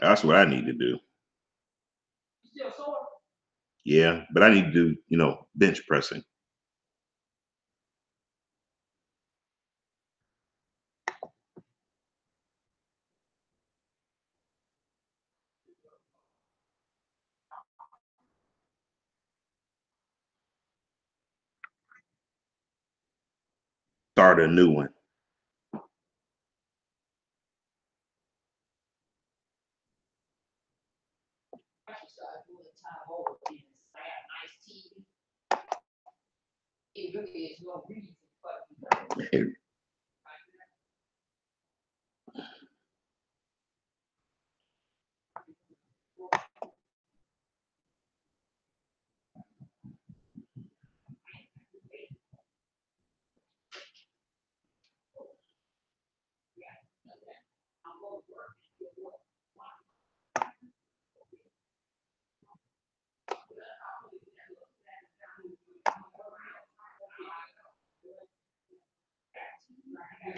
That's what I need to do. Yeah, but I need to do, bench pressing. Start a new one.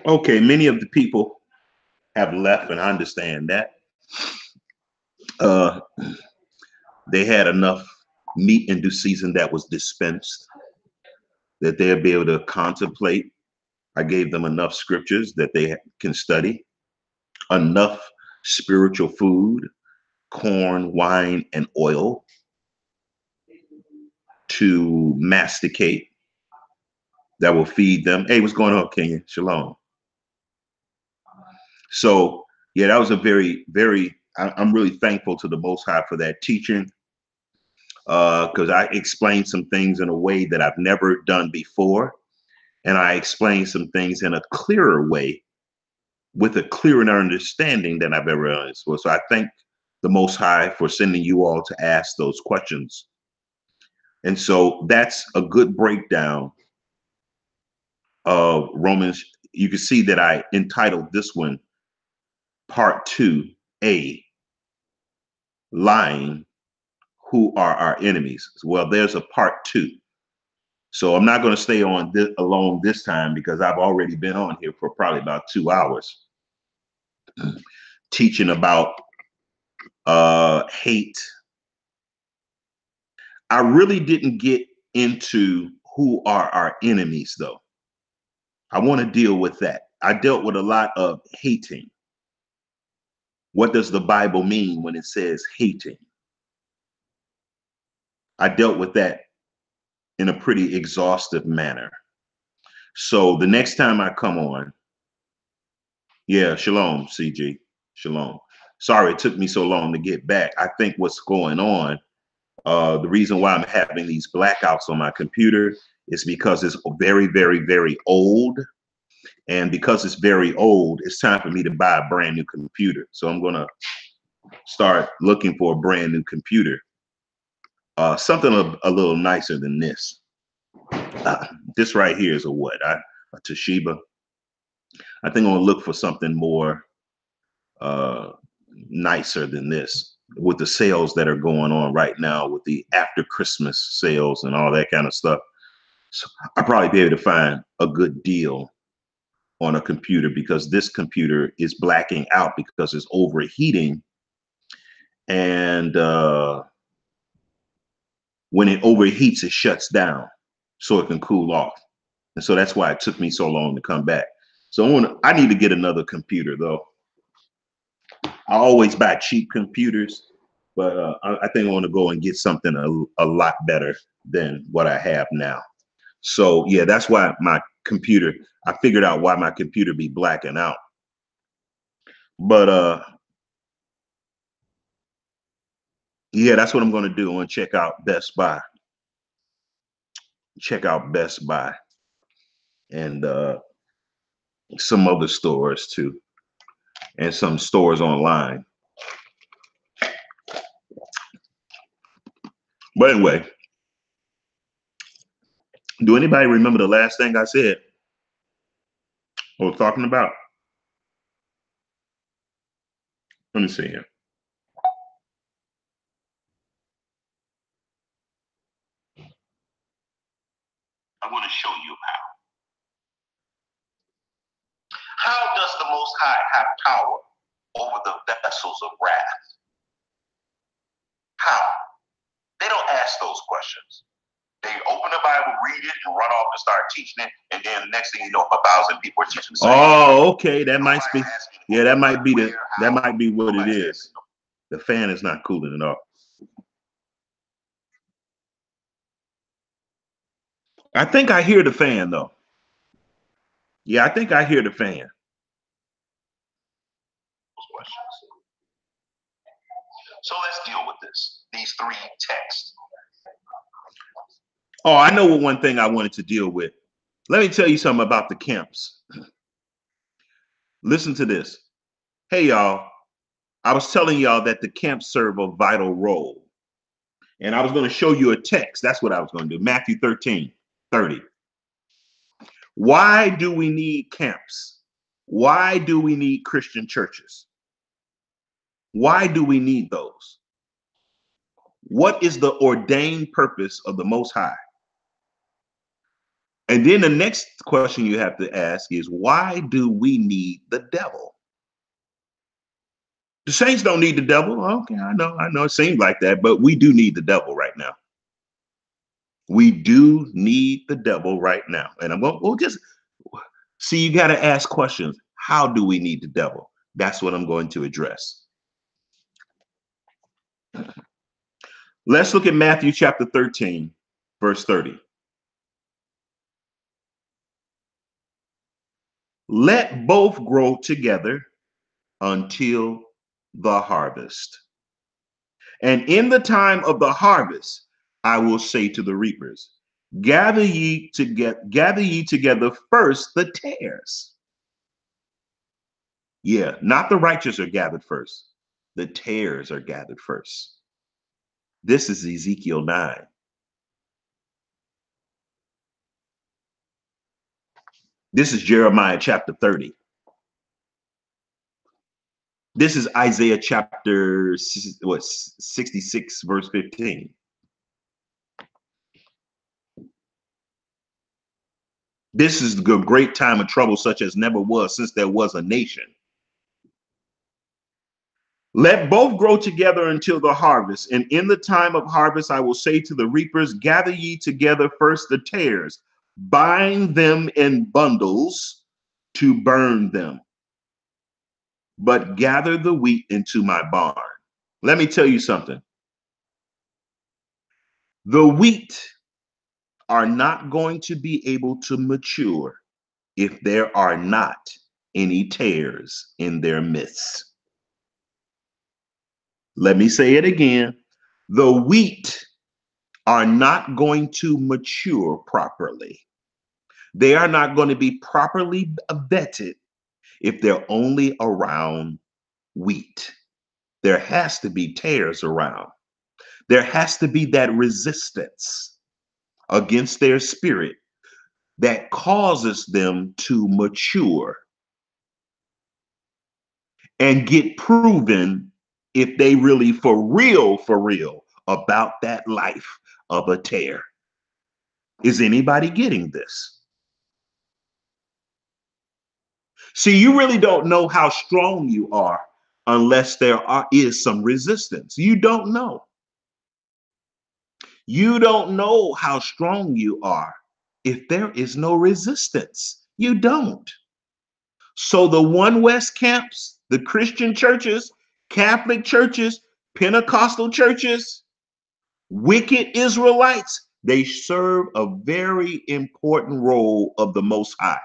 Okay, many of the people have left, and I understand that. Uh, they had enough meat in due season that was dispensed that they'll be able to contemplate. I gave them enough scriptures that they can study, enough spiritual food, corn, wine, and oil to masticate that will feed them. Hey, what's going on, Kenya? Shalom. So, yeah, that was a very, very, I'm really thankful to the Most High for that teaching, because I explained some things in a way that I've never done before. And I explained some things in a clearer way with a clearer understanding than I've ever done before. So I thank the Most High for sending you all to ask those questions. And so that's a good breakdown of Romans. You can see that I entitled this one Part 2a, Lying, Who Are Our Enemies? Well, there's a part 2. So I'm not going to stay on this alone this time because I've already been on here for probably about 2 hours teaching about hate. I really didn't get into who are our enemies, though. I want to deal with that. I dealt with a lot of hating. What does the Bible mean when it says hating? I dealt with that in a pretty exhaustive manner. So the next time I come on, yeah, shalom, CG, shalom. Sorry it took me so long to get back. I think what's going on, the reason why I'm having these blackouts on my computer is because it's very, very, very old. And because it's very old, it's time for me to buy a brand new computer. So I'm going to start looking for a brand new computer. Something a little nicer than this. This right here is a what? A Toshiba. I think I'm going to look for something more nicer than this with the sales that are going on right now with the after Christmas sales and all that kind of stuff. So I'll probably be able to find a good deal on a computer because this computer is blacking out because it's overheating. And when it overheats, it shuts down so it can cool off. And so that's why it took me so long to come back. So I need to get another computer, though. I always buy cheap computers, but I think I want to go and get something a lot better than what I have now. So yeah, that's why my computer, I figured out why my computer be blacking out. But yeah, that's what I'm going to do. I'm going to check out Best Buy. Check out Best Buy and some other stores too, and some stores online. But anyway, do anybody remember the last thing I said I was talking about? Let me see here. over the vessels of wrath. How? They don't ask those questions. They open the Bible, read it, and run off and start teaching it, and then the next thing you know, 1,000 people are teaching. Oh, okay, that might be. Yeah, that might be the. That might be what it is. The fan is not cooling it off. I think I hear the fan though. Yeah, I think I hear the fan. So let's deal with this. These three texts. Oh, I know what one thing I wanted to deal with. Let me tell you something about the camps. Listen to this. Hey, y'all. I was telling y'all that the camps serve a vital role. And I was going to show you a text. That's what I was going to do. Matthew 13:30. Why do we need camps? Why do we need Christian churches? Why do we need those? What is the ordained purpose of the Most High? And then the next question you have to ask is, why do we need the devil? The saints don't need the devil. Okay, I know it seems like that, but we do need the devil right now. We do need the devil right now. And we'll just see, you got to ask questions. How do we need the devil? That's what I'm going to address. Let's look at Matthew chapter 13, verse 30. Let both grow together until the harvest. And in the time of the harvest, I will say to the reapers, gather ye together first the tares. Yeah, not the righteous are gathered first. The tares are gathered first. This is Ezekiel 9. This is Jeremiah chapter 30. This is Isaiah chapter 66, verse 15. This is a great time of trouble such as never was since there was a nation. Let both grow together until the harvest. And in the time of harvest, I will say to the reapers, gather ye together first the tares, bind them in bundles to burn them, but gather the wheat into my barn. Let me tell you something. The wheat are not going to be able to mature if there are not any tares in their midst. Let me say it again. The wheat are not going to mature properly. They are not going to be properly vetted if they're only around wheat. There has to be tares around. There has to be that resistance against their spirit that causes them to mature and get proven if they really for real about that life of a tare. Is anybody getting this? See, you really don't know how strong you are unless is some resistance. You don't know. You don't know how strong you are if there is no resistance. You don't. So the One West camps, the Christian churches, Catholic churches, Pentecostal churches, wicked Israelites, they serve a very important role of the Most High.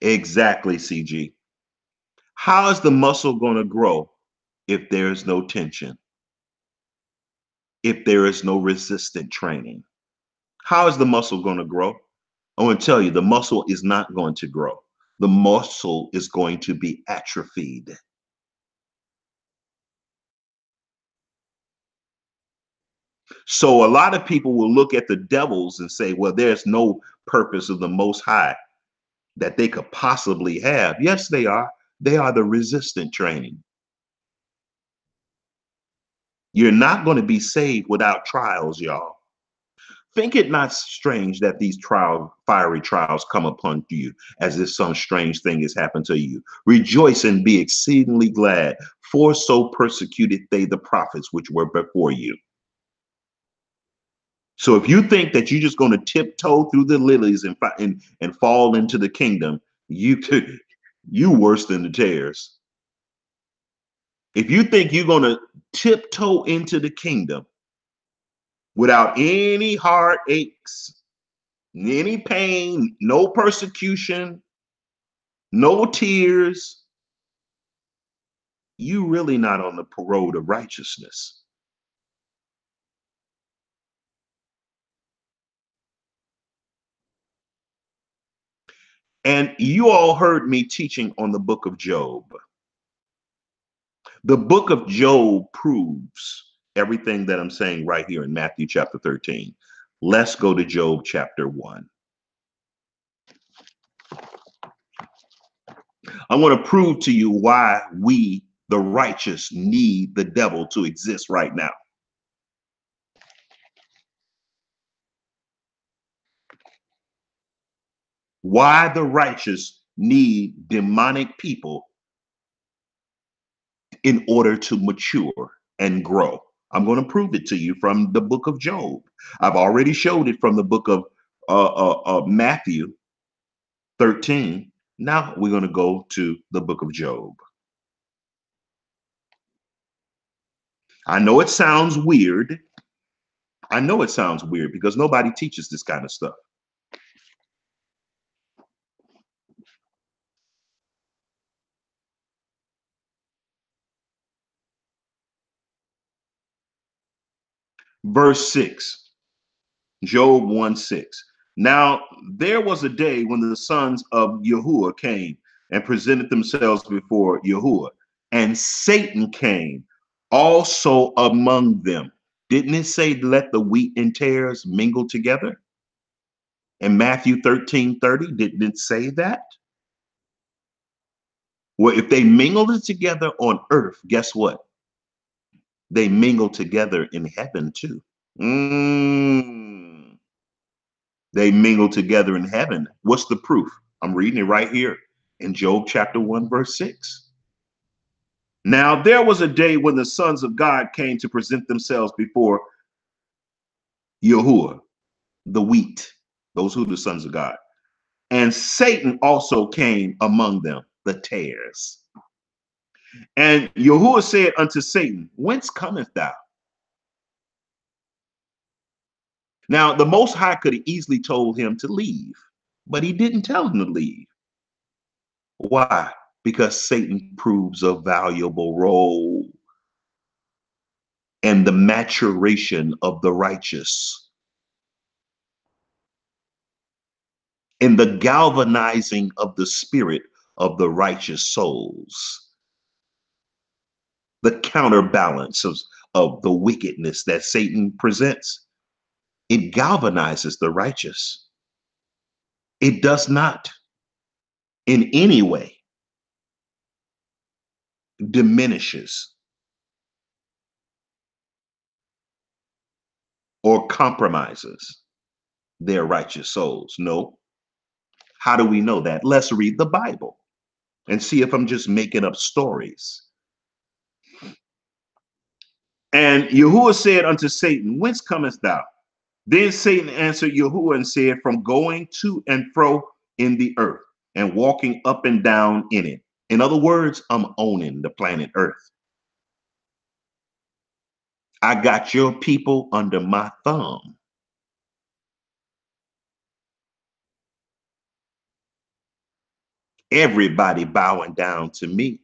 Exactly, CG. How is the muscle going to grow if there is no tension? If there is no resistant training? How is the muscle going to grow? I want to tell you, the muscle is not going to grow. The muscle is going to be atrophied. So a lot of people will look at the devils and say, well, there's no purpose of the Most High that they could possibly have. Yes, they are. They are the resistant training. You're not going to be saved without trials, y'all. Think it not strange that these fiery trials come upon you as if some strange thing has happened to you. Rejoice and be exceedingly glad, for so persecuted they the prophets which were before you. So if you think that you're just going to tiptoe through the lilies and fall into the kingdom, you worse than the tares. If you think you're going to tiptoe into the kingdom without any heartaches, any pain, no persecution, no tears, you really not on the road of righteousness. And you all heard me teaching on the book of Job. The book of Job proves everything that I'm saying right here in Matthew chapter 13. Let's go to Job chapter 1. I want to prove to you why we, the righteous, need the devil to exist right now. Why the righteous need demonic people in order to mature and grow. I'm going to prove it to you from the book of Job. I've already showed it from the book of Matthew 13. Now we're going to go to the book of Job. I know it sounds weird. I know it sounds weird because nobody teaches this kind of stuff. Verse 6, Job 1:6. Now there was a day when the sons of Yahuwah came and presented themselves before Yahuwah, and Satan came also among them. Didn't it say let the wheat and tares mingle together? In Matthew 13:30, didn't it say that? Well, if they mingled it together on earth, guess what? They mingle together in heaven too. Mm. They mingle together in heaven. What's the proof? I'm reading it right here in Job chapter 1, verse 6. Now there was a day when the sons of God came to present themselves before Yahuwah, the wheat, those who are the sons of God. And Satan also came among them, the tares. And Yahuwah said unto Satan, whence cometh thou? Now the Most High could have easily told him to leave, but he didn't tell him to leave. Why? Because Satan proves a valuable role in the maturation of the righteous, in the galvanizing of the spirit of the righteous souls, the counterbalance of the wickedness that Satan presents. It galvanizes the righteous. It does not in any way diminishes or compromises their righteous souls. No. How do we know that? Let's read the Bible and see if I'm just making up stories. And Yahuwah said unto Satan, whence comest thou? Then Satan answered Yahuwah and said, from going to and fro in the earth and walking up and down in it. In other words, I'm owning the planet Earth. I got your people under my thumb. Everybody bowing down to me.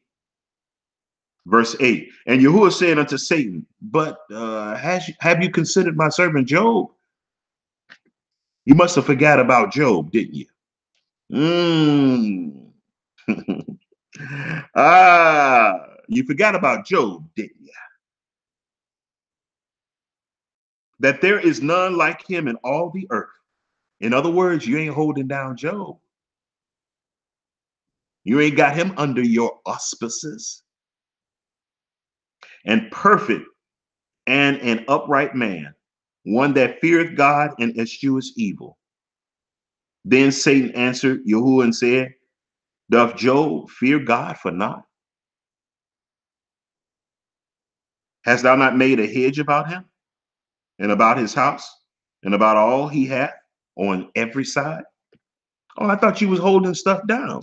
Verse 8, and Yahuwah said unto Satan, but have you considered my servant Job? You must have forgot about Job, didn't you? Mm. You forgot about Job, didn't you? That there is none like him in all the earth. In other words, you ain't holding down Job. You ain't got him under your auspices. And perfect and an upright man, one that feareth God and escheweth evil. Then Satan answered Yahuwah and said, doth Job fear God for naught? Hast thou not made a hedge about him and about his house and about all he hath on every side? Oh, I thought you was holding stuff down.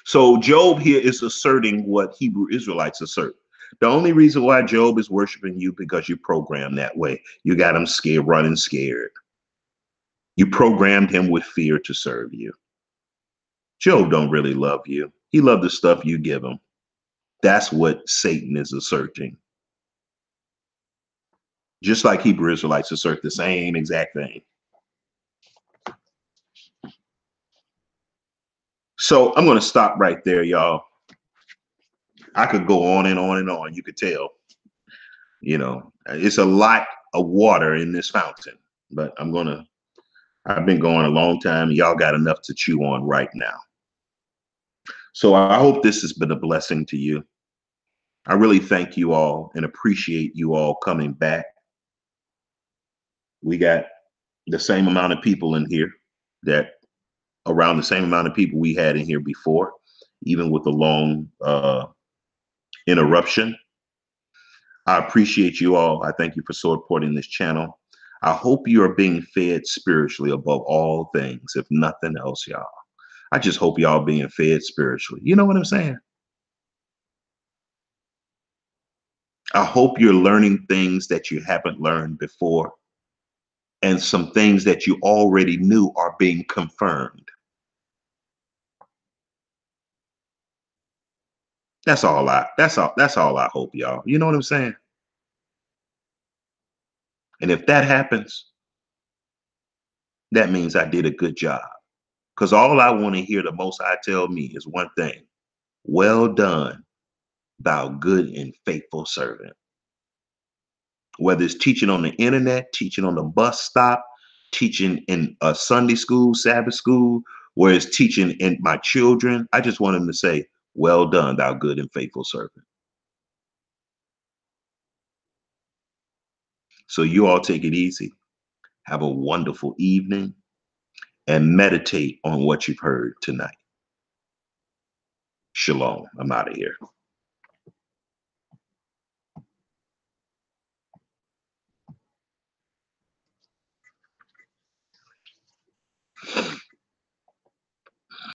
So Job here is asserting what Hebrew Israelites assert. The only reason why Job is worshiping you because you programmed that way. You got him scared, running scared. You programmed him with fear to serve you. Job don't really love you. He loved the stuff you give him. That's what Satan is asserting. Just like Hebrew Israelites assert the same exact thing. So I'm going to stop right there, y'all. I could go on and on and on. You could tell, it's a lot of water in this fountain, but I've been going a long time. Y'all got enough to chew on right now. So I hope this has been a blessing to you. I really thank you all and appreciate you all coming back. We got the same amount of people in here, that around the same amount of people we had in here before, even with the long interruption. I appreciate you all. I thank you for supporting this channel. I hope you are being fed spiritually above all things, if nothing else, y'all. I just hope y'all being fed spiritually. You know what I'm saying? I hope you're learning things that you haven't learned before, and some things that you already knew are being confirmed. That's all I hope, y'all. You know what I'm saying? And if that happens, that means I did a good job. Because all I want to hear the Most High tell me is one thing: well done, thou good and faithful servant. Whether it's teaching on the internet, teaching on the bus stop, teaching in a Sunday school, Sabbath school, where it's teaching in my children, I just want them to say, well done, thou good and faithful servant. So you all take it easy. Have a wonderful evening and meditate on what you've heard tonight. Shalom. I'm out of here.